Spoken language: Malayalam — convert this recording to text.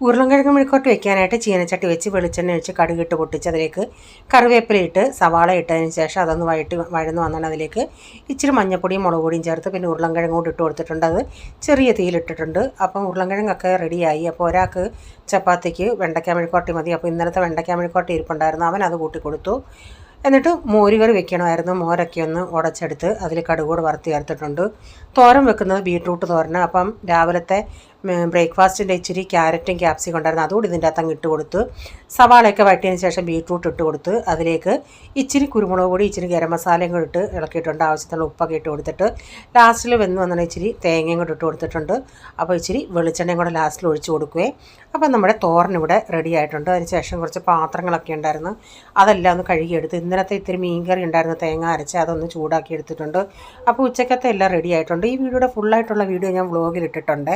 ഉരുളൻകിഴങ്ങ് മെഴുക്കുവരട്ടി വെക്കാനായിട്ട് ചീനച്ചട്ടി വെച്ച് വെളിച്ചെണ്ണ ഒഴിച്ച് കടുകിട്ട് പൊട്ടിച്ച് അതിലേക്ക് കറിവേപ്പില ഇട്ട് സവാള ഇട്ടതിന് ശേഷം അതൊന്ന് വഴന്ന് വന്നാൽ അതിലേക്ക് ഇച്ചിരി മഞ്ഞപ്പൊടിയും മുളക് പൊടിയും ചേർത്ത് പിന്നെ ഉരുളൻകിഴങ്ങ് കൂടി ഇട്ട് കൊടുത്തിട്ടുണ്ട്. അത് ചെറിയ തീയിലിട്ടിട്ടുണ്ട്. അപ്പം ഉരുളൻകിഴങ്ങൊക്കെ റെഡിയായി. അപ്പോൾ ഒരാൾക്ക് ചപ്പാത്തിക്ക് വെണ്ടയ്ക്ക മെഴുക്കുവരട്ടി മതി. അപ്പോൾ ഇന്നലത്തെ വെണ്ടയ്ക്ക മെഴുക്കുവരട്ടി ഇരിപ്പുണ്ടായിരുന്നു, അവൻ അത് കൂട്ടി കൊടുത്തു. എന്നിട്ട് മോരുകറി വെക്കണമായിരുന്നു. മോരൊക്കെ ഒന്ന് ഉടച്ചെടുത്ത് അതിൽ കടുകോട് വറുത്ത് ചേർത്തിട്ടുണ്ട്. തോരൻ വെക്കുന്നത് ബീട്രൂട്ട് തോരന്. അപ്പം രാവിലത്തെ ബ്രേക്ക്ഫാസ്റ്റിൻ്റെ ഇച്ചിരി ക്യാരറ്റും ക്യാപ്സിക്കും ഉണ്ടായിരുന്നു, അതുകൂടി ഇതിൻ്റെ അകത്ത് അങ്ങ് ഇട്ട് കൊടുത്ത് സവാളയൊക്കെ വഴറ്റിയതിന് ശേഷം ബീട്രൂട്ട് ഇട്ട് കൊടുത്ത് അതിലേക്ക് ഇച്ചിരി കുരുമുളക് പൊടി ഇച്ചിരി ഗരം മസാലയും കൂടി ഇട്ട് ഇളക്കിയിട്ടുണ്ട്. ആവശ്യത്തിനുള്ള ഉപ്പൊക്കെ ഇട്ട് കൊടുത്തിട്ട് ലാസ്റ്റിൽ വെന്ന് വന്നാൽ ഇച്ചിരി തേങ്ങയും കൂടി ഇട്ട് കൊടുത്തിട്ടുണ്ട്. അപ്പോൾ ഇച്ചിരി വെളിച്ചെണ്ണയും കൂടെ ലാസ്റ്റിൽ ഒഴിച്ച് കൊടുക്കുവേ. അപ്പം നമ്മുടെ തോരൻ ഇവിടെ റെഡി ആയിട്ടുണ്ട്. അതിന് ശേഷം കുറച്ച് പാത്രങ്ങളൊക്കെ ഉണ്ടായിരുന്നു, അതെല്ലാം ഒന്ന് കഴുകിയെടുത്ത് ഇന്നലത്തെ ഇത്തിരി മീൻകറി ഉണ്ടായിരുന്നു തേങ്ങ അരച്ച്, അതൊന്ന് ചൂടാക്കി എടുത്തിട്ടുണ്ട്. അപ്പോൾ ഉച്ചക്കത്തെ എല്ലാം റെഡി ആയിട്ടുണ്ട്. ഈ വീഡിയോയുടെ ഫുള്ളായിട്ടുള്ള വീഡിയോ ഞാൻ വ്ലോഗിൽ ഇട്ടിട്ടുണ്ട്.